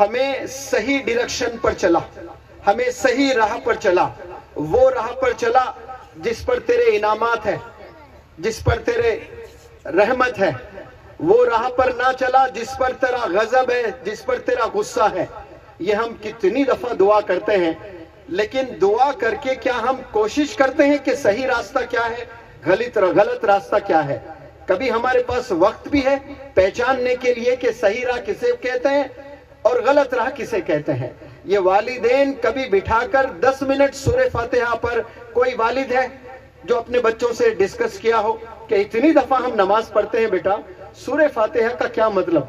ہمیں صحیح ڈائریکشن پر چلا، ہمیں صحیح راہ پر چلا، وہ راہ پر چلا جس پر تیرے انعامات ہیں، جس پر تیرے رحمت ہے، وہ راہ پر نہ چلا جس پر تیرا غضب ہے، جس پر تیرا غصہ ہے۔ یہ ہم کتنی دفعہ دعا کرتے ہیں، لیکن دعا کر کے کیا ہم کوشش کرتے ہیں کہ صحیح راستہ کیا ہے، غلط راستہ کیا ہے؟ کبھی ہمارے پاس وقت بھی ہے پہچاننے کے لیے کہ صحیح راہ کسے کہتے ہیں اور غلط راہ کسے کہتے ہیں؟ یہ والدین کبھی بٹھا کر 10 منٹ سورہ فاتحہ پر، کوئی والد ہے جو اپنے بچوں سے ڈسکس کیا ہو کہ اتنی دفعہ ہم نماز پڑھتے ہیں بیٹا، سورہ فاتحہ کا کیا مطلب؟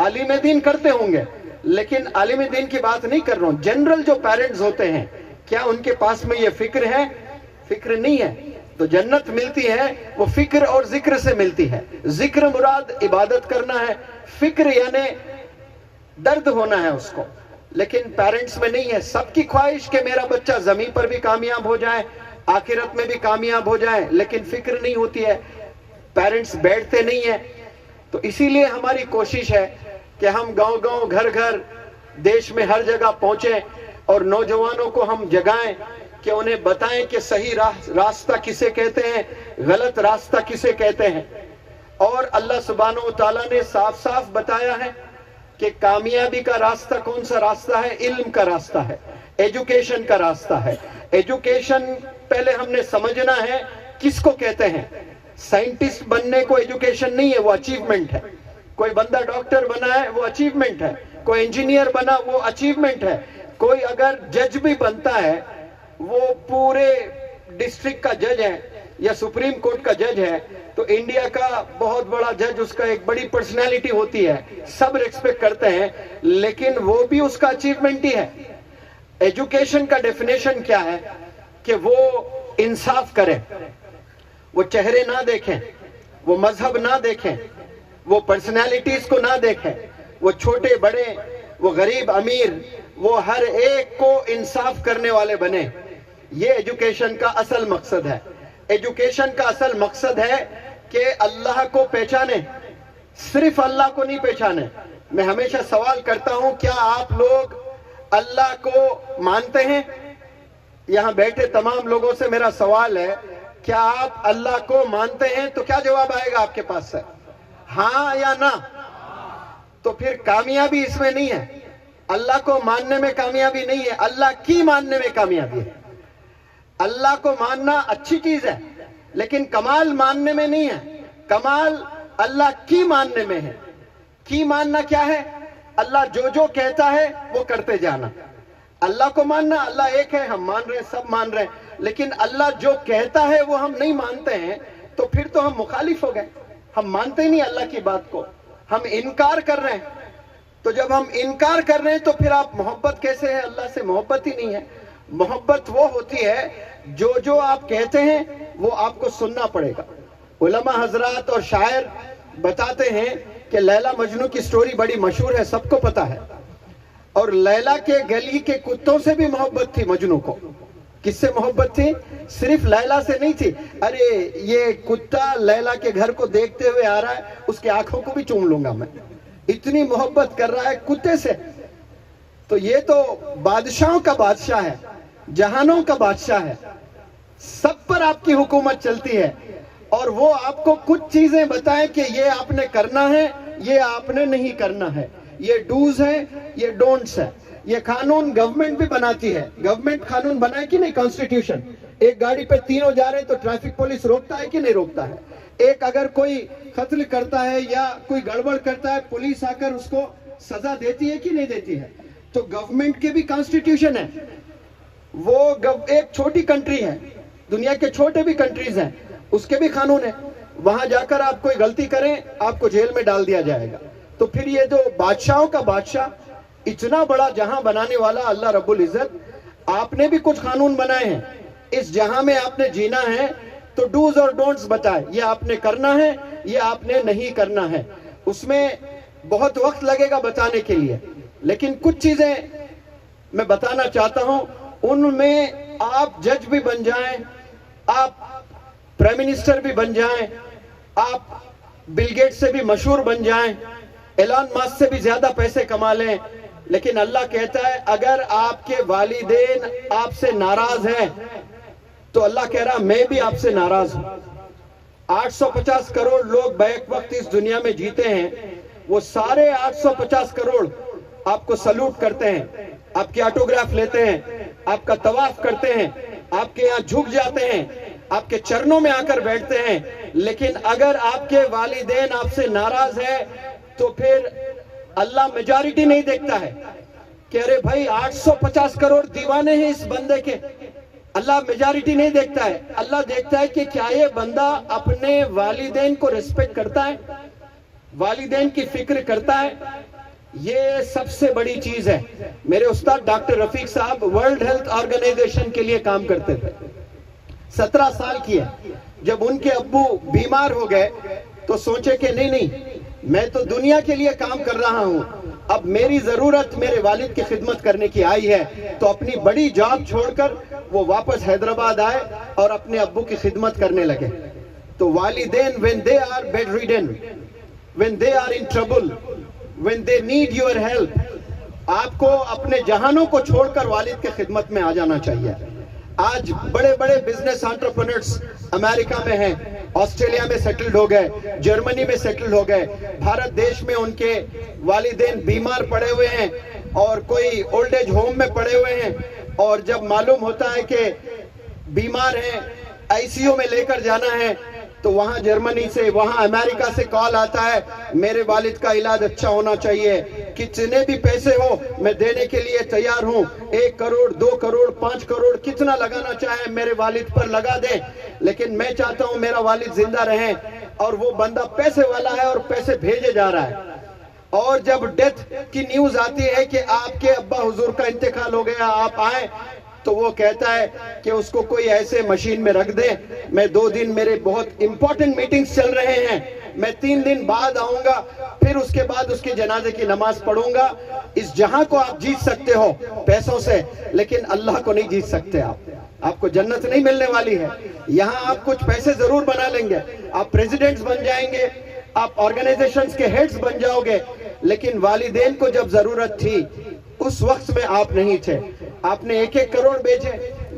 عالم دین کرتے ہوں گے، لیکن عالم دین کی بات نہیں کر رہا ہوں، جنرل جو پیرنٹس ہوتے ہیں، کیا ان کے پاس میں یہ فکر ہے؟ فکر نہیں ہے۔ تو جنت ملتی ہے وہ فکر اور ذکر سے ملتی ہے۔ ذکر مراد عبادت کرنا ہے، فکر یعنی درد ہونا ہے اس کو، لیکن پیرنٹس میں نہیں ہے۔ سب کی خواہش کہ میرا بچہ زمین پر بھی کامیاب ہو جائے، آخرت میں بھی کامیاب ہو جائے، لیکن فکر نہیں ہوتی ہے، پیرنٹس بیٹھتے نہیں ہیں۔ تو اسی لیے ہماری کوشش ہے کہ ہم گاؤں گاؤں، گھر گھر، دیش میں ہر جگہ پہنچیں اور نوجوانوں کو ہم جگائیں کہ انہیں بتائیں کہ صحیح راستہ کسے کہتے ہیں، غلط راستہ کسے کہتے ہیں۔ اور اللہ سبحانہ و تعالیٰ نے صاف صاف بتایا ہے کہ کامیابی کا راستہ کون سا راستہ ہے؟ علم کا راستہ ہے، ایجوکیشن کا راستہ ہے۔ ایجوکیشن پہلے ہم نے سمجھنا ہے کس کو کہتے ہیں۔ سائنٹسٹ بننے کو ایجوکیشن نہیں ہے، وہ اچیومنٹ ہے۔ کوئی بندہ ڈاکٹر بنا ہے وہ اچیومنٹ ہے، کوئی انجینئر بنا وہ اچیومنٹ ہے، کوئی اگر جج بھی بنتا ہے، وہ پورے ڈسٹرکٹ کا جج ہے یا سپریم کورٹ کا جج ہے، تو انڈیا کا بہت بڑا جج، اس کا ایک بڑی پرسنالٹی ہوتی ہے، سب ریسپیکٹ کرتے ہیں، لیکن وہ بھی اس کا اچیومنٹ ہی ہے۔ ایجوکیشن کا ڈیفینیشن کیا ہے؟ کہ وہ انصاف کرے، وہ چہرے نہ دیکھیں، وہ مذہب نہ دیکھیں، وہ پرسنالٹیز کو نہ دیکھیں، وہ چھوٹے بڑے، وہ غریب امیر، وہ ہر ایک کو انصاف کرنے والے بنے۔ یہ ایجوکیشن کا اصل مقصد ہے۔ ایجوکیشن کا اصل مقصد ہے کہ اللہ کو پہچانے، صرف اللہ کو نہیں پہچانے۔ میں ہمیشہ سوال کرتا ہوں، کیا آپ لوگ اللہ کو مانتے ہیں؟ یہاں بیٹھے تمام لوگوں سے میرا سوال ہے، کیا آپ اللہ کو مانتے ہیں؟ تو کیا جواب آئے گا آپ کے پاس سے؟ ہاں یا نہ؟ تو پھر کامیابی اس میں نہیں ہے، اللہ کو ماننے میں کامیابی نہیں ہے، اللہ کی ماننے میں کامیابی ہے۔ اللہ کو ماننا اچھی چیز ہے، لیکن کمال ماننے میں نہیں ہے، کمال اللہ کی ماننے میں ہے۔ کی ماننا کیا ہے؟ اللہ جو کہتا ہے وہ کرتے جانا۔ اللہ کو ماننا، اللہ ایک ہے، ہم مان رہے ہیں، سب مان رہے ہیں، لیکن اللہ جو کہتا ہے وہ ہم نہیں مانتے ہیں، تو پھر تو ہم مخالف ہو گئے، ہم مانتے ہی نہیں اللہ کی بات کو، ہم انکار کر رہے ہیں۔ تو جب ہم انکار کر رہے ہیں تو پھر آپ محبت کیسے ہے؟ اللہ سے محبت ہی نہیں ہے۔ محبت وہ ہوتی ہے جو آپ کہتے ہیں وہ آپ کو سننا پڑے گا۔ علماء حضرات اور شاعر بتاتے ہیں کہ لیلا مجنو کی سٹوری بڑی مشہور ہے، سب کو پتا ہے، اور لیلا کے گلی کے کتوں سے بھی محبت تھی مجنو کو۔ کس سے محبت تھی؟ صرف لیلا سے نہیں تھی، ارے یہ کتا لیلا کے گھر کو دیکھتے ہوئے آ رہا ہے، اس کی آنکھوں کو بھی چوم لوں گا میں، اتنی محبت کر رہا ہے کتے سے۔ تو یہ تو بادشاہوں کا بادشاہ ہے، جہانوں کا بادشاہ ہے، سب پر آپ کی حکومت چلتی ہے، اور وہ آپ کو کچھ چیزیں بتائیں کہ یہ آپ نے کرنا ہے، یہ آپ نے نہیں کرنا ہے، یہ ڈوز ہے، یہ ڈونٹس ہے۔ یہ قانون گورنمنٹ بھی بناتی ہے، گورنمنٹ قانون بنائے کہ نہیں، کانسٹیٹیوشن۔ ایک گاڑی پہ تینوں جا رہے ہیں تو ٹریفک پولیس روکتا ہے کہ نہیں روکتا ہے؟ ایک اگر کوئی قتل کرتا ہے یا کوئی گڑبڑ کرتا ہے، پولیس آ کر اس کو سزا دیتی ہے کہ نہیں دیتی ہے؟ تو گورنمنٹ کے بھی کانسٹیٹیوشن ہے۔ وہ ایک چھوٹی کنٹری ہے، دنیا کے چھوٹے بھی کنٹریز ہیں، اس کے بھی قانون ہے، وہاں جا کر آپ کوئی غلطی کریں آپ کو جیل میں ڈال دیا جائے گا۔ تو پھر یہ جو بادشاہوں کا بادشاہ، اتنا بڑا جہاں بنانے والا اللہ رب العزت، آپ نے بھی کچھ قانون بنائے ہیں، اس جہاں میں آپ نے جینا ہے، تو ڈوز اور ڈونٹس بتائے، یہ آپ نے کرنا ہے، یہ آپ نے نہیں کرنا ہے۔ اس میں بہت وقت لگے گا بتانے کے لیے، لیکن کچھ چیزیں میں بتانا چاہتا ہوں، ان میں آپ جج بھی بن جائیں، آپ پرائم منسٹر بھی بن جائیں، آپ بل گیٹ سے بھی مشہور بن جائیں، ایلان ماسک سے بھی زیادہ پیسے کما لیں، لیکن اللہ کہتا ہے اگر آپ کے والدین آپ سے ناراض ہیں تو اللہ کہہ رہا میں بھی آپ سے ناراض ہوں. 850 کروڑ لوگ بیک وقت اس دنیا میں جیتے ہیں, وہ سارے 850 کروڑ آپ کو سلوٹ کرتے ہیں, آپ کی آٹوگراف لیتے ہیں, آپ کا طواف کرتے ہیں, آپ کے یہاں جھک جاتے ہیں, آپ کے چرنوں میں آ کر بیٹھتے ہیں. لیکن اگر آپ کے والدین آپ سے ناراض ہیں تو پھر اللہ میجارٹی نہیں دیکھتا ہے کہ ارے بھائی 850 کروڑ دیوانے ہیں اس بندے کے. اللہ میجارٹی نہیں دیکھتا ہے, اللہ دیکھتا ہے کہ کیا یہ بندہ اپنے والدین کو ریسپیکٹ کرتا ہے, والدین کی فکر کرتا ہے. یہ سب سے بڑی چیز ہے. میرے استاد ڈاکٹر رفیق صاحب ورلڈ ہیلتھ آرگنائزیشن کے لیے کام کرتے تھے, 17 سال کیے. جب ان کے ابو بیمار ہو گئے تو سوچے کہ نہیں میں تو دنیا کے لیے کام کر رہا ہوں, اب میری ضرورت میرے والد کی خدمت کرنے کی آئی ہے. تو اپنی بڑی جاب چھوڑ کر وہ واپس حیدرآباد آئے اور اپنے ابو کی خدمت کرنے لگے. تو والدین when they are bedridden, when they are in trouble, when they need your help, آپ کو اپنے جہانوں کو چھوڑ کر والد کے خدمت میں آ جانا چاہیے. آج بڑے بڑے بزنس انٹرپرینرز امریکہ میں ہیں, آسٹریلیا میں سیٹلڈ ہو گئے, جرمنی میں سیٹلڈ ہو گئے. بھارت دیش میں ان کے والدین بیمار پڑے ہوئے ہیں اور کوئی اولڈ ایج ہوم میں پڑے ہوئے ہیں, اور جب معلوم ہوتا ہے کہ بیمار ہیں, آئی سی یو میں لے کر جانا ہے, تو وہاں جرمنی سے, وہاں امریکہ سے کال آتا ہے میرے والد کا علاج اچھا ہونا چاہیے, کتنے بھی پیسے ہو میں دینے کے لیے تیار ہوں, 1 کروڑ 2 کروڑ 5 کروڑ کتنا لگانا چاہیں میرے والد پر لگا دیں, لیکن میں چاہتا ہوں میرا والد زندہ رہیں. اور وہ بندہ پیسے والا ہے اور پیسے بھیجے جا رہا ہے, اور جب ڈیتھ کی نیوز آتی ہے کہ آپ کے ابا حضور کا انتقال ہو گیا, آپ آئیں, تو وہ کہتا ہے کہ اس کو کوئی ایسے مشین میں رکھ دیں, میں 2 دن میرے بہت امپورٹنٹ میٹنگز چل رہے ہیں, میں 3 دن بعد آؤں گا, پھر اس کے بعد اس کے جنازے کی نماز پڑھوں گا. اس جہاں کو آپ جیت سکتے ہو پیسوں سے, لیکن اللہ کو نہیں جیت سکتے. آپ کو جنت نہیں ملنے والی ہے. یہاں آپ کچھ پیسے ضرور بنا لیں گے, آپ پریزیڈنٹس بن جائیں گے, آپ آرگنائزیشنز کے ہیڈز بن جاؤ گے, لیکن والدین کو جب ضرورت تھی اس وقت میں آپ نہیں تھے. آپ نے 1-1 کروڑ بھیجے,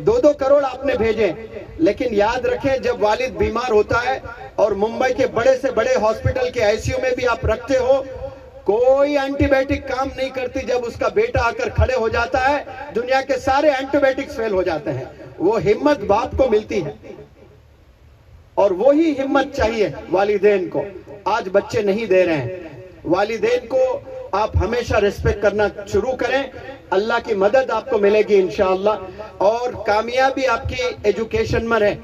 2-2 کروڑ آپ نے بھیجے, لیکن یاد رکھیں جب والد بیمار ہوتا ہے اور ممبئی کے بڑے سے بڑے ہاسپٹل کے آئی سی یو میں بھی آپ رکھتے ہو, کوئی اینٹی بائیوٹک کام نہیں کرتی. جب اس کا بیٹا آ کر کھڑے ہو جاتا ہے دنیا کے سارے اینٹی بائیوٹکس فیل ہو جاتے ہیں. وہ ہمت باپ کو ملتی ہے, اور وہی ہمت چاہیے والدین کو. آج بچے نہیں دے رہے ہیں. والدین کو آپ ہمیشہ ریسپیکٹ کرنا شروع کریں, اللہ کی مدد آپ کو ملے گی انشاءاللہ. اور کامیابی آپ کی ایجوکیشن میں ہے,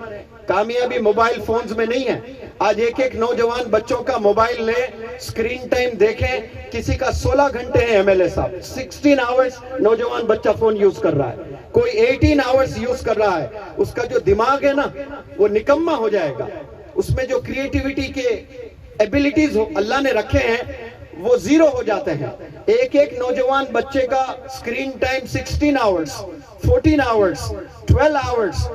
کامیابی موبائل فونز میں نہیں ہے. آج ایک نوجوان بچوں کا موبائل لیں, سکرین ٹائم دیکھیں, کسی کا 16 گھنٹے ہیں ایم ایل اے صاحب, 16 آورز نوجوان بچہ فون یوز کر رہا ہے, کوئی 18 آورز یوز کر رہا ہے. اس کا جو دماغ ہے نا وہ نکمہ ہو جائے گا, اس میں جو کریٹیوٹی کے ایبیلٹیز اللہ نے رکھے ہیں وہ زیرو ہو جاتے ہیں. ایک نوجوان بچے کا screen time 16 hours, 14 hours, 12 hours.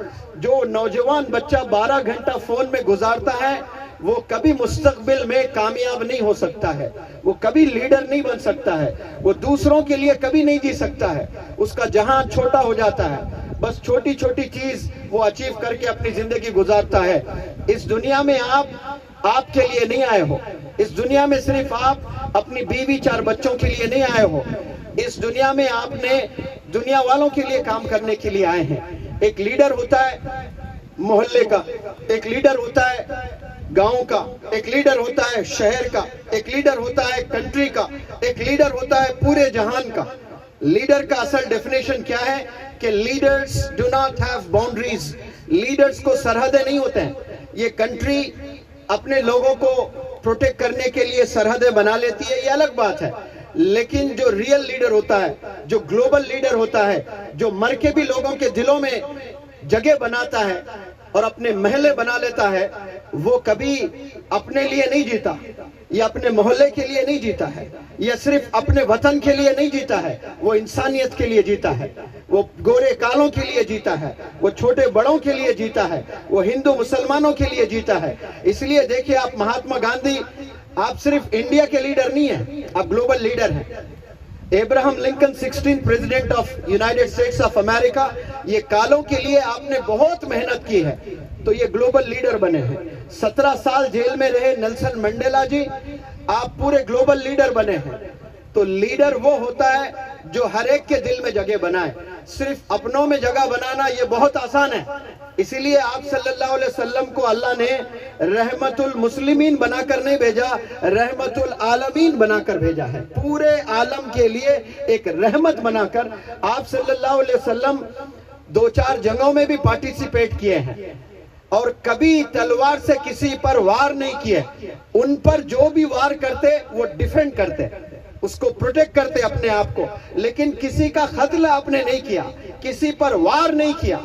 جو نوجوان بچہ 12 گھنٹہ فون میں گزارتا ہے وہ کبھی مستقبل میں کامیاب نہیں ہو سکتا ہے, وہ کبھی لیڈر نہیں بن سکتا ہے, وہ دوسروں کے لیے کبھی نہیں جی سکتا ہے. اس کا جہان چھوٹا ہو جاتا ہے, بس چھوٹی چھوٹی چیز وہ اچیو کر کے اپنی زندگی گزارتا ہے. اس دنیا میں آپ کے لیے نہیں آئے ہو, اس دنیا میں صرف آپ اپنی بیوی 4 بچوں کے لیے نہیں آئے ہو, اس دنیا میں آپ نے دنیا والوں کے لیے کام کرنے کے لیے آئے ہیں. ایک لیڈر ہوتا ہے محلے کا, ایک لیڈر ہوتا ہے گاؤں کا, ایک لیڈر ہوتا ہے شہر کا, ایک لیڈر ہوتا ہے کنٹری کا, ایک لیڈر ہوتا ہے پورے جہان کا. لیڈر کا اصل ڈیفینیشن کیا ہے کہ leaders do not have boundaries. Leaders کو سرحدیں نہیں ہوتے ہیں. یہ کنٹری اپنے لوگوں کو پروٹیکٹ کرنے کے لیے سرحدیں بنا لیتی ہے, یہ الگ بات ہے, لیکن جو ریئل لیڈر ہوتا ہے, جو گلوبل لیڈر ہوتا ہے, جو مر کے بھی لوگوں کے دلوں میں جگہ بناتا ہے اور اپنے محلے بنا لیتا ہے, وہ کبھی اپنے لیے نہیں جیتا, یا اپنے محلے کے لیے نہیں جیتا ہے, یا صرف اپنے وطن کے لیے نہیں جیتا ہے, وہ انسانیت کے لیے جیتا ہے, وہ گورے کالوں کے لیے جیتا ہے, وہ چھوٹے بڑوں کے لیے جیتا ہے, وہ ہندو مسلمانوں کے لیے جیتا ہے. اس لیے دیکھیں آپ مہاتما گاندھی, آپ صرف انڈیا کے لیڈر نہیں ہیں, آپ گلوبل لیڈر ہیں. Abraham Lincoln 16 president of United States of America, یہ کالوں کے لیے آپ نے بہت محنت کی ہے تو یہ گلوبل لیڈر بنے ہیں۔ 17 سال جیل میں رہے نیلسن منڈیلا جی، آپ پورے گلوبل لیڈر بنے ہیں۔ تو لیڈر وہ ہوتا ہے جو ہر ایک کے دل میں جگہ بنائے، صرف اپنوں میں جگہ بنانا یہ بہت آسان ہے۔ اسی لیے آپ صلی اللہ علیہ وسلم کو اللہ نے رحمت المسلمین بنا کر نہیں بھیجا، رحمت العالمین بنا کر بھیجا ہے۔ پورے عالم کے لیے ایک رحمت بنا کر آپ صلی اللہ علیہ وسلم 2-4 جنگوں میں بھی پارٹیسپیٹ کیے ہیں اور کبھی تلوار سے کسی پر وار نہیں کیے۔ ان پر جو بھی وار کرتے وہ ڈیفینڈ کرتے، اس کو پروٹیکٹ کرتے اپنے آپ کو، لیکن کسی کا قتل آپ نے نہیں کیا، کسی پر وار نہیں کیا۔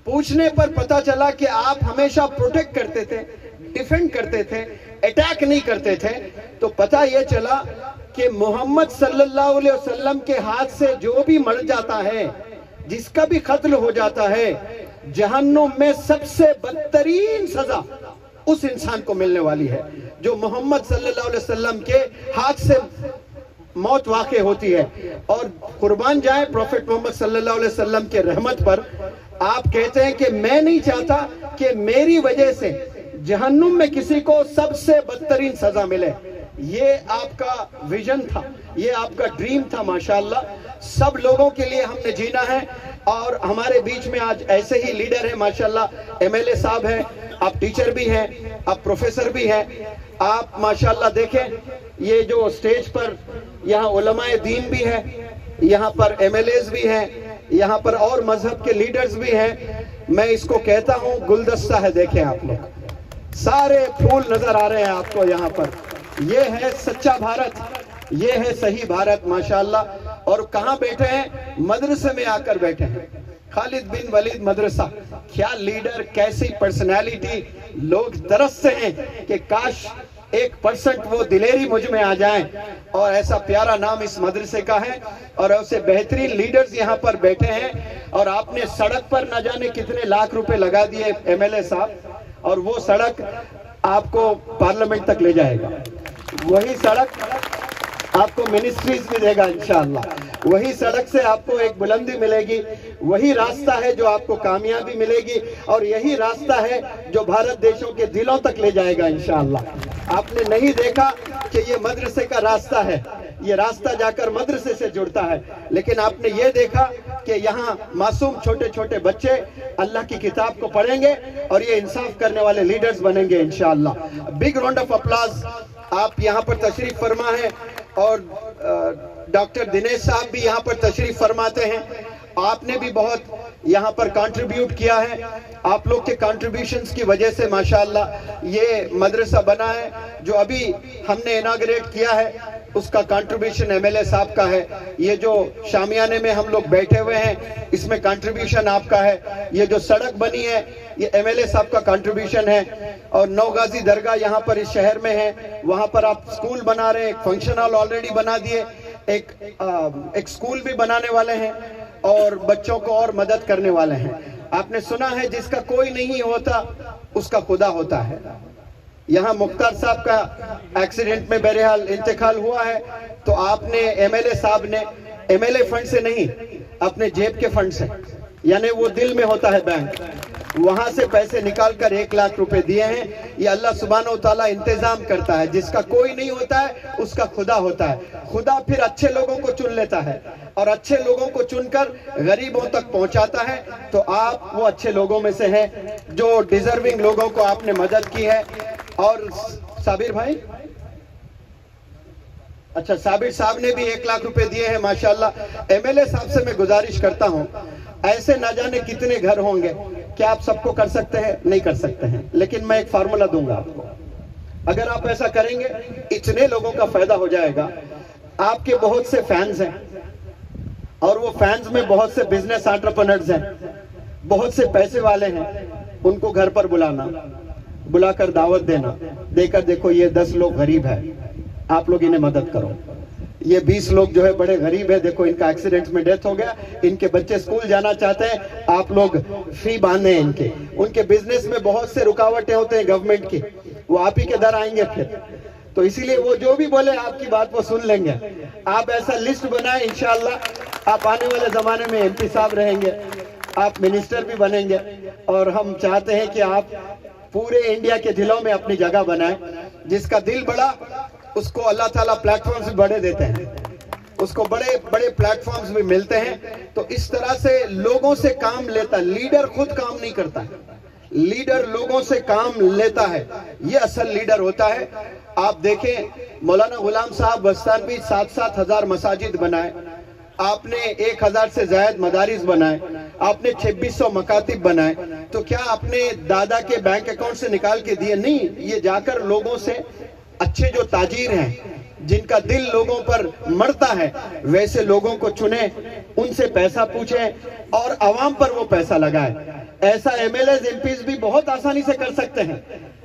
پوچھنے پر پتا چلا کہ آپ ہمیشہ پروٹیکٹ کرتے تھے، ڈیفینڈ کرتے تھے، اٹیک نہیں کرتے تھے۔ تو پتا یہ چلا کہ محمد صلی اللہ علیہ وسلم کے ہاتھ سے جو بھی مر جاتا ہے، جس کا بھی قتل ہو جاتا ہے، جہنم میں سب سے بدترین سزا اس انسان کو ملنے والی ہے جو محمد صلی اللہ علیہ وسلم کے ہاتھ سے موت واقع ہوتی ہے۔ اور قربان جائیں پروفیٹ محمد صلی اللہ علیہ وسلم کے رحمت پر، آپ کہتے ہیں کہ میں نہیں چاہتا کہ میری وجہ سے جہنم میں کسی کو سب سے بدترین سزا ملے۔ یہ آپ کا ویژن تھا، یہ آپ کا ڈریم تھا۔ ماشاءاللہ سب لوگوں کے لیے ہم نے جینا ہے، اور ہمارے بیچ میں آج ایسے ہی لیڈر ہیں ماشاءاللہ۔ ایم ایل اے صاحب ہیں، آپ ٹیچر بھی ہیں، آپ پروفیسر بھی ہیں۔ آپ ماشاءاللہ دیکھیں یہ جو سٹیج پر یہاں علماء دین بھی ہیں، یہاں پر ایم ایل ایز بھی ہیں، یہاں پر اور مذہب کے لیڈرز بھی ہیں۔ میں اس کو کہتا ہوں گلدستہ ہے، دیکھیں آپ لوگ سارے پھول نظر آ رہے ہیں آپ کو یہاں پر۔ یہ ہے سچا بھارت، یہ ہے صحیح بھارت ماشاءاللہ۔ اور کہاں بیٹھے ہیں؟ مدرسے میں آ کر بیٹھے ہیں۔ خالد بن ولید مدرسہ، کیا لیڈر، کیسی پرسنالٹی! لوگ ترستے ہیں کہ کاش 1% وہ دلیری مجھ میں آ جائیں، اور ایسا پیارا نام اس مدرسے کا ہے، اور ایسے بہترین لیڈرز یہاں پر بیٹھے ہیں۔ اور آپ نے سڑک پر نہ جانے کتنے لاکھ روپے لگا دیے ایم ایل اے صاحب، اور وہ سڑک آپ کو پارلیمنٹ تک لے جائے گا، وہی سڑک آپ کو منسٹریز بھی دے گا انشاءاللہ، وہی سڑک سے آپ کو ایک بلندی ملے گی، وہی راستہ ہے جو آپ کو کامیابی ملے گی، اور یہی راستہ ہے جو بھارت دیشوں کے دلوں تک لے جائے گا انشاءاللہ۔ آپ نے نہیں دیکھا کہ یہ مدرسے کا راستہ ہے، یہ راستہ جا کر مدرسے سے جڑتا ہے، لیکن آپ نے یہ دیکھا کہ یہاں معصوم چھوٹے چھوٹے بچے اللہ کی کتاب کو پڑھیں گے اور یہ انصاف کرنے والے لیڈرز بنیں گے انشاءاللہ۔ Big round of applause. آپ یہاں پر تشریف فرما ہے، اور ڈاکٹر دنیش صاحب بھی یہاں پر تشریف فرماتے ہیں۔ آپ نے بھی بہت یہاں پر کنٹریبیوٹ کیا ہے، آپ لوگ کے کنٹریبیوشنز کی وجہ سے ماشاءاللہ یہ مدرسہ بنا ہے۔ جو ابھی ہم نے اناگریٹ کیا ہے اس کا کنٹریبیوشن ایم ایل اے صاحب کا ہے۔ یہ جو شامیانے میں ہم لوگ بیٹھے ہوئے ہیں اس میں کنٹریبیوشن آپ کا ہے۔ یہ جو سڑک بنی ہے یہ ایم ایل اے صاحب کا کنٹریبیوشن ہے۔ اور نو غازی درگاہ یہاں پر اس شہر میں ہے، وہاں پر آپ سکول بنا رہے ہیں، ایک فنکشن ہال آلریڈی بنا دیے، ایک سکول بھی بنانے والے ہیں، اور بچوں کو اور مدد کرنے والے ہیں۔ آپ نے سنا ہے جس کا کوئی نہیں ہوتا اس کا خدا ہوتا ہے۔ یہاں مختار صاحب کا ایکسیڈنٹ میں بہرحال انتقال ہوا ہے، تو آپ نے ایم ایل اے صاحب نے ایم ایل اے فنڈ سے نہیں، اپنے جیب کے فنڈ سے، یعنی وہ دل میں ہوتا ہے بینک، وہاں سے پیسے نکال کر 1 لاکھ روپے دیے ہیں۔ یہ اللہ سبحانہ و تعالیٰ انتظام کرتا ہے، جس کا کوئی نہیں ہوتا ہے اس کا خدا ہوتا ہے۔ خدا پھر اچھے لوگوں کو چن لیتا ہے، اور اچھے لوگوں کو چن کر غریبوں تک پہنچاتا ہے۔ تو آپ وہ اچھے لوگوں میں سے ہیں جو ڈیزرونگ لوگوں کو آپ نے مدد کی ہے۔ اور صابر بھائی، اچھا صابر صاحب نے بھی 1 لاکھ روپے دیے ہیں ماشاءاللہ۔ ایم ایل اے صاحب سے میں گزارش کرتا ہوں، ایسے نہ جانے کتنے گھر ہوں گے، کیا آپ سب کو کر سکتے ہیں؟ نہیں کر سکتے ہیں، لیکن میں ایک فارمولا دوں گا آپ کو۔ اگر آپ ایسا کریں گے اتنے لوگوں کا فائدہ ہو جائے گا۔ آپ کے بہت سے فینز ہیں، اور وہ فینز میں بہت سے بزنس انٹرپرنرز ہیں، بہت سے پیسے والے ہیں۔ ان کو گھر پر بلا کر دعوت دینا، دے کر دیکھو یہ 10 لوگ غریب ہیں، آپ لوگ انہیں مدد کرو۔ یہ 20 لوگ جو ہے بڑے غریب ہیں، دیکھو ان کا ایکسیڈنٹ میں ڈیتھ ہو گیا، ان کے بچے اسکول جانا چاہتے ہیں، آپ لوگ فی باندھیں ان کے بزنس میں بہت سے رکاوٹیں ہوتے ہیں گورنمنٹ کی، وہ آپ ہی کے در آئیں گے۔ پھر تو اسی لیے وہ جو بھی بولے آپ کی بات وہ سن لیں گے. آپ ایسا لسٹ بنائیں, انشاءاللہ آپ آنے والے زمانے میں MP صاحب رہیں گے, آپ منسٹر بھی بنیں گے, اور ہم چاہتے ہیں کہ آپ پورے انڈیا کے دلوں میں اپنی جگہ بنائیں. جس کا دل بڑا اس کو اللہ تعالیٰ پلیٹ فارمز بھی بڑے دیتے ہیں, اس کو بڑے بڑے پلیٹ فارمز بھی ملتے ہیں. تو اس طرح سے لوگوں سے کام لیتا, لیڈر خود کام نہیں کرتا, لیڈر لوگوں سے کام لیتا ہے, یہ اصل لیڈر ہوتا ہے. آپ دیکھیں مولانا غلام صاحب وستانوی 7,000 مساجد بنائے, آپ نے 1,000 سے زائد مدارس بنائے, آپ نے 2600 مکاتب بنائے. تو کیا اپنے دادا کے بینک اکاؤنٹ سے نکال کے دیے؟ نہیں, یہ جا کر لوگوں سے, اچھے جو تاجر ہیں جن کا دل لوگوں پر مرتا ہے ویسے لوگوں کو چنیں, ان سے پیسہ پوچھیں اور عوام پر وہ پیسہ لگائیں. ایسا MLAs MPs بھی بہت آسانی سے کر سکتے ہیں,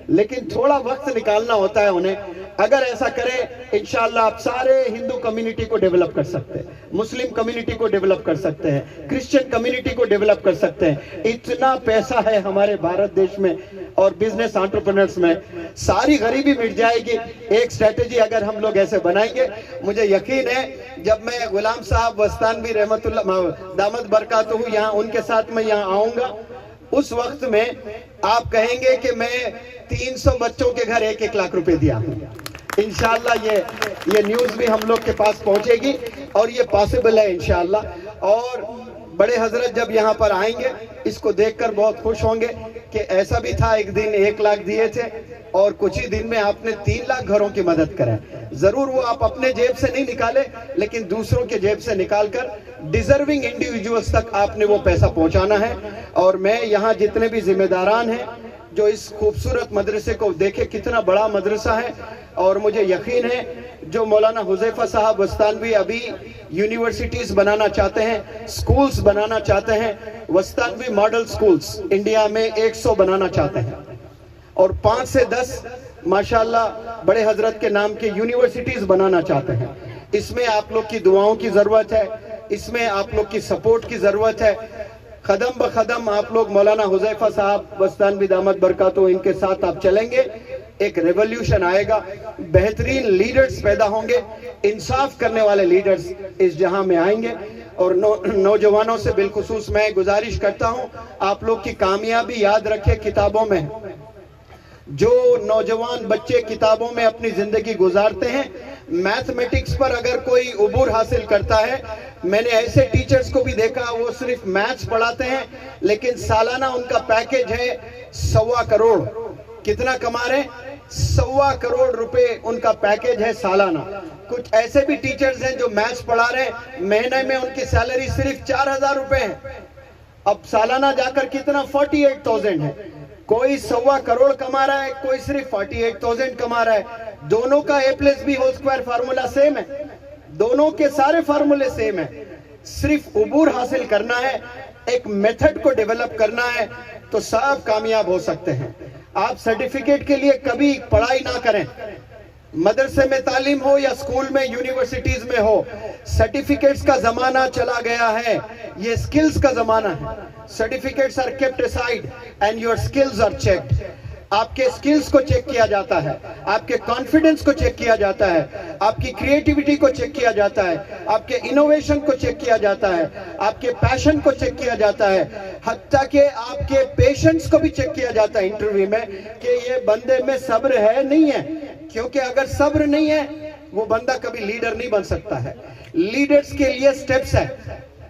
لیکن تھوڑا وقت نکالنا ہوتا ہے انہیں. اگر ایسا کرے انشاءاللہ آپ سارے ہندو کمیونٹی کو ڈیولپ کر سکتے ہیں, مسلم کمیونٹی کو ڈیولپ کر سکتے ہیں, کرسچن کمیونٹی کو ڈیولپ کر سکتے ہیں. اتنا پیسہ ہے ہمارے بھارت دیش میں اور بزنس انٹرپرنرز میں, ساری غریبی مٹ جائے گی ایک سٹریٹجی اگر ہم لوگ ایسے بنائیں گے. مجھے یقین ہے جب میں غلام صاحب وستانوی رحمت اللہ دامت برکاتہ یہاں ان کے ساتھ میں یہاں آؤں گا, اس وقت میں آپ کہیں گے کہ میں 300 بچوں کے گھر 1-1 لاکھ روپے دیا ہوں. انشاءاللہ یہ نیوز بھی ہم لوگ کے پاس پہنچے گی اور یہ پاسبل ہے انشاءاللہ. اور بڑے حضرت جب یہاں پر آئیں گے اس کو دیکھ کر بہت خوش ہوں گے کہ ایسا بھی تھا ایک دن 1 لاکھ دیے تھے اور کچھ ہی دن میں آپ نے 3 لاکھ گھروں کی مدد کریں. ضرور وہ آپ اپنے جیب سے نہیں نکالے, لیکن دوسروں کے جیب سے نکال کر ڈیزرونگ انڈیویجولز تک آپ نے وہ پیسہ پہنچانا ہے. اور میں یہاں جتنے بھی ذمہ داران ہیں جو اس خوبصورت مدرسے کو دیکھے کتنا بڑا مدرسہ ہے, اور مجھے یقین ہے جو مولانا حذیفہ صاحب وستانوی ابھی یونیورسٹیز بنانا چاہتے ہیں, سکولز بنانا چاہتے ہیں, وستانوی ماڈل سکولز انڈیا میں 100 بنانا چاہتے ہیں, اور 5 سے 10 ماشاءاللہ بڑے حضرت کے نام کے یونیورسٹیز بنانا چاہتے ہیں. اس میں آپ لوگ کی دعاؤں کی ضرورت ہے, اس میں آپ لوگ کی سپورٹ کی ضرورت ہے. قدم بقدم آپ لوگ مولانا حذیفہ صاحب وستانوی دامت برکاتہ ان کے ساتھ آپ چلیں گے, ایک ریولوشن آئے گا, بہترین لیڈرز پیدا ہوں گے, انصاف کرنے والے لیڈرز اس جہاں میں آئیں گے. اور نوجوانوں سے بالخصوص میں گزارش کرتا ہوں آپ لوگ کی کامیابی یاد رکھے کتابوں میں. جو نوجوان بچے کتابوں میں اپنی زندگی گزارتے ہیں, میتھمیٹکس پر اگر کوئی عبور حاصل کرتا ہے, میں نے ایسے ٹیچرز کو بھی دیکھا وہ صرف میتھس پڑھاتے ہیں لیکن سالانہ ان کا پیکیج ہے 1.25 کروڑ. کتنا کما رہے ہیں؟ 1.25 کروڑ روپے ان کا پیکیج ہے سالانہ. کچھ ایسے بھی ٹیچرز ہیں جو میتھس پڑھا رہے ہیں, مہینے میں ان کی سیلری صرف 4,000 روپے ہے. اب سالانہ جا کر کتنا 48,000 ہے. کوئی 1.25 کروڑ کما رہا ہے, کوئی صرف 48,000 کما رہا ہے. دونوں کا A+B² فارمولا سیم ہے, دونوں کے سارے فارمولے سیم ہیں. صرف عبور حاصل کرنا ہے, ایک میتھڈ کو ڈیولپ کرنا ہے تو سب کامیاب ہو سکتے ہیں. آپ سرٹیفکیٹ کے لیے کبھی پڑھائی نہ کریں, مدرسے میں تعلیم ہو یا اسکول میں یونیورسٹیز میں ہو, سرٹیفکیٹس کا زمانہ چلا گیا ہے, یہ سکلز کا زمانہ ہے. Certificates are kept aside and your skills are checked. آپ کے سکلز کو چیک کیا جاتا ہے, آپ کے کانفیڈنس کو چیک کیا جاتا ہے, آپ کی کریٹیوٹی کو چیک کیا جاتا ہے, آپ کے انوویشن کو چیک کیا جاتا ہے, آپ کے پیشن کو چیک کیا جاتا ہے, حتیٰ کہ آپ کے پیشنس کو بھی چیک کیا جاتا ہے انٹرویو میں کہ یہ بندے میں صبر ہے نہیں ہے. کیونکہ اگر صبر نہیں ہے وہ بندہ کبھی لیڈر نہیں بن سکتا ہے. لیڈرز کے لیے سٹیپس ہے.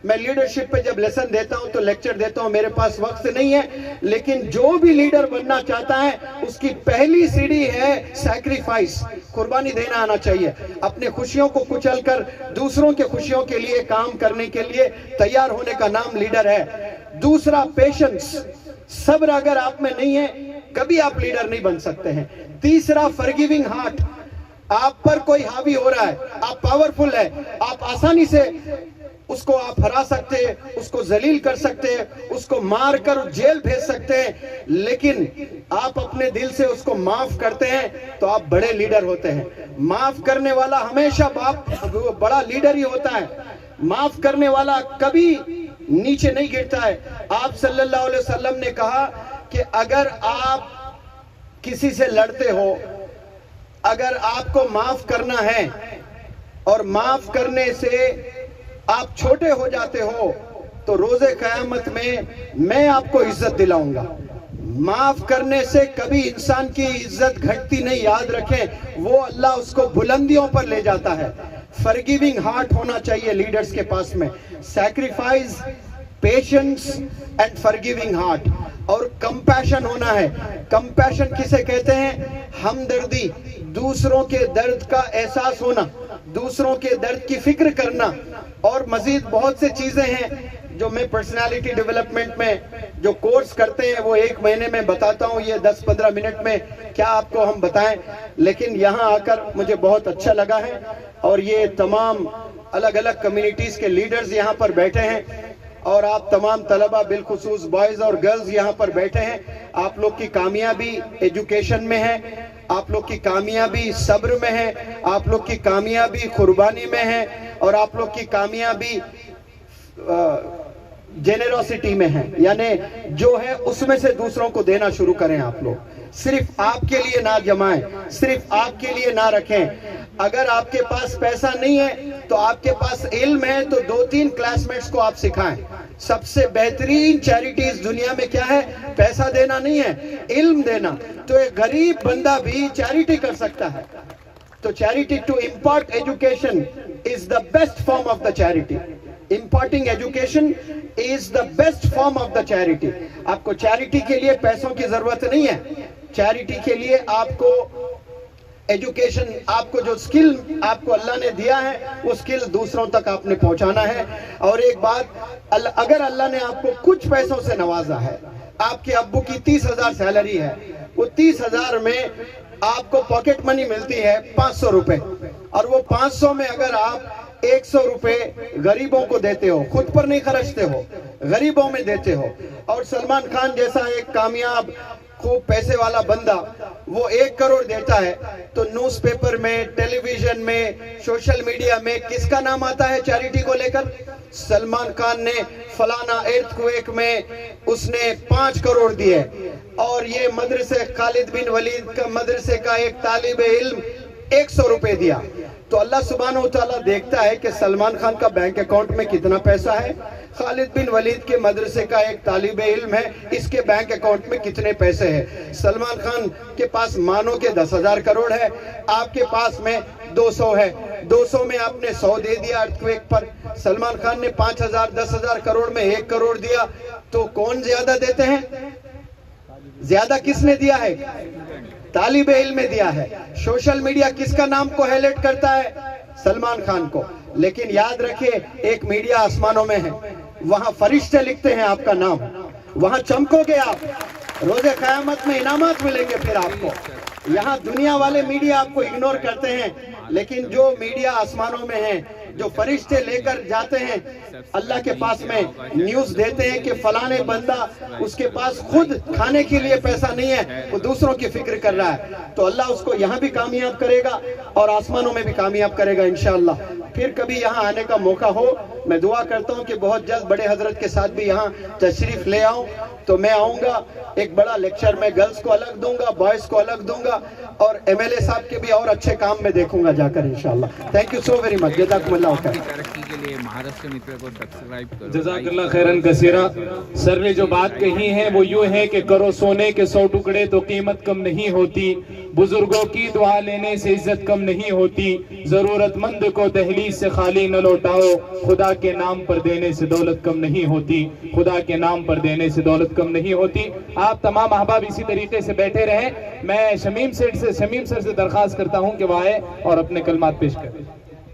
میں لیڈرشپ پہ جب لیسن دیتا ہوں تو لیکچر دیتا ہوں, میرے پاس وقت نہیں ہے, لیکن جو بھی لیڈر بننا چاہتا ہے اس کی پہلی سیڑھی ہے سیکریفائس, قربانی دینا آنا چاہیے. اپنے خوشیوں کو کچل کر دوسروں کے خوشیوں کے لیے کام کرنے کے لیے تیار ہونے کا نام لیڈر ہے. دوسرا پیشنس, صبر اگر آپ میں نہیں ہے کبھی آپ لیڈر نہیں بن سکتے ہیں. تیسرا فرگیونگ ہارٹ, آپ پر کوئی حاوی ہو رہا ہے, آپ پاورفل ہے, آپ آسانی سے اس کو آپ ہرا سکتے ہیں, اس کو ذلیل کر سکتے ہیں, اس کو مار کر جیل بھیج سکتے ہیں, لیکن آپ اپنے دل سے اس کو معاف کرتے ہیں تو آپ بڑے لیڈر ہوتے ہیں. معاف کرنے والا ہمیشہ بڑا لیڈر ہی ہوتا ہے. معاف کرنے والا کبھی نیچے نہیں گرتا ہے. آپ صلی اللہ علیہ وسلم نے کہا کہ اگر آپ کسی سے لڑتے ہو, اگر آپ کو معاف کرنا ہے اور معاف کرنے سے آپ چھوٹے ہو جاتے ہو تو روز قیامت میں آپ کو عزت دلاؤں گا. معاف کرنے سے کبھی انسان کی عزت گھٹتی نہیں, یاد رکھیں وہ اللہ اس کو بلندیوں پر لے جاتا ہے. فرگیونگ ہارٹ ہونا چاہیے لیڈرز کے پاس میں, سیکریفائز, پیشنس اینڈ فرگیونگ ہارٹ, اور کمپیشن ہونا ہے. کمپیشن کسے کہتے ہیں؟ ہمدردی, دوسروں کے درد کا احساس ہونا, دوسروں کے درد کی فکر کرنا. اور مزید بہت سے چیزیں ہیں جو میں پرسنالٹی ڈیولپمنٹ میں جو کورس کرتے ہیں وہ 1 مہینے میں بتاتا ہوں, یہ 10-15 منٹ میں کیا آپ کو ہم بتائیں, لیکن یہاں آ کر مجھے بہت اچھا لگا ہے. اور یہ تمام الگ الگ کمیونٹیز کے لیڈرز یہاں پر بیٹھے ہیں, اور آپ تمام طلبہ بالخصوص بوائز اور گرلز یہاں پر بیٹھے ہیں. آپ لوگ کی کامیابی ایجوکیشن میں ہے, آپ لوگ کی کامیابی صبر میں ہے, آپ لوگ کی کامیابی قربانی میں ہے, اور آپ لوگ کی کامیابی جنراسٹی میں ہے. یعنی جو ہے اس میں سے دوسروں کو دینا شروع کریں. آپ لوگ صرف آپ کے لیے نہ جمائیں, صرف آپ کے لیے نہ رکھیں. اگر آپ کے پاس پیسہ نہیں ہے تو آپ کے پاس علم ہے تو 2-3 کلاس میٹس کو آپ سکھائیں. سب سے بہترین چیریٹیز دنیا میں کیا ہے؟ پیسہ دینا نہیں ہے, علم دینا. تو ایک غریب بندہ بھی چیریٹی کر سکتا ہے. تو charity to impart education is the best form of the charity. Imparting education is the best form of the charity. آپ کو چیریٹی کے لیے پیسوں کی ضرورت نہیں ہے. چیریٹی کے لیے آپ کو ایجوکیشن, آپ کو جو سکل آپ کو اللہ نے دیا ہے وہ سکل دوسروں تک آپ نے پہنچانا ہے. اور ایک بات, اگر اللہ نے آپ کو کچھ پیسوں سے نوازا ہے, آپ کے ابو کی 30,000 سیلری ہے, وہ 30,000 میں آپ کو پاکٹ منی ملتی ہے 500 روپے, اور وہ 500 میں اگر آپ 100 روپے غریبوں کو دیتے ہو, خود پر نہیں خرچتے ہو, غریبوں میں دیتے ہو. اور سلمان خان جیسا ایک کامیاب خوب پیسے والا بندہ وہ 1 کروڑ دیتا ہے تو نیوز پیپر میں, ٹیلی ویژن میں, سوشل میڈیا میں کس کا نام آتا ہے چیریٹی کو لے کر؟ سلمان خان نے فلانا ایرتھ کویک میں اس نے 5 کروڑ دیے. اور یہ مدرسے خالد بن ولید کا مدرسے کا ایک طالب علم 100 روپے دیا. تو اللہ سبحانہ وتعالیٰ دیکھتا ہے کہ سلمان خان کا بینک اکاؤنٹ میں کتنا پیسہ ہے, خالد بن ولید کے مدرسے کا ایک طالب علم ہے, اس کے بینک اکاؤنٹ میں کتنے پیسے ہیں. سلمان خان کے پاس مانو کہ 10,000 کروڑ ہے, آپ کے پاس میں 200 ہے, 200 میں آپ نے 100 دے دیا ارتھ کویک پر. سلمان خان نے 5,000 10,000 کروڑ میں 1 کروڑ دیا. تو کون زیادہ دیتے ہیں؟ زیادہ کس نے دیا ہے؟ طالب علم میں دیا ہے. سوشل میڈیا کس کا نام کو ہائلائٹ کرتا ہے؟ سلمان خان کو. لیکن یاد رکھیں ایک میڈیا آسمانوں میں ہے, وہاں فرشتے لکھتے ہیں آپ کا نام, وہاں چمکو گے آپ, روز قیامت میں انعامات ملیں گے پھر آپ کو. یہاں دنیا والے میڈیا آپ کو اگنور کرتے ہیں, لیکن جو میڈیا آسمانوں میں ہے, جو فرشتے لے کر جاتے ہیں اللہ کے پاس میں, نیوز دیتے ہیں کہ فلانے بندہ اس کے پاس خود کھانے کے لیے پیسہ نہیں ہے, وہ دوسروں کی فکر کر رہا ہے, تو اللہ اس کو یہاں بھی کامیاب کرے گا اور آسمانوں میں بھی کامیاب کرے گا انشاءاللہ. پھر کبھی یہاں آنے کا موقع ہو, میں دعا کرتا ہوں کہ بہت جلد بڑے حضرت کے ساتھ بھی یہاں تشریف لے آؤں, تو میں آؤں گا ایک بڑا لیکچر میں گرلز کو الگ دوں گا, بوائز کو الگ دوں گا, اور ایم ایل اے صاحب کے بھی اور اچھے کام میں دیکھوں گا جا کر انشاءاللہ. Thank you so very much, جزاکم اللہ خیر. ترقی کے لیے مہاراشٹر متر کو سبسکرائب کرو. جزاک اللہ خیرن کثیرہ. سر نے جو بات کہی ہے وہ یوں ہے کہ کرو سونے کے 100 ٹکڑے تو قیمت کم نہیں ہوتی, بزرگوں کی دعا لینے سے عزت کم نہیں ہوتی, ضرورت مند کو دہلیز سے خالی نہ لوٹاؤ, خدا کے نام پر دینے سے دولت کم نہیں ہوتی, خدا کے نام پر دینے سے دولت کم نہیں ہوتی. آپ تمام احباب اسی طریقے سے بیٹھے رہیں. میں شمیم سر سے درخواست کرتا ہوں کہ وہ آئے اور اپنے کلمات پیش کریں.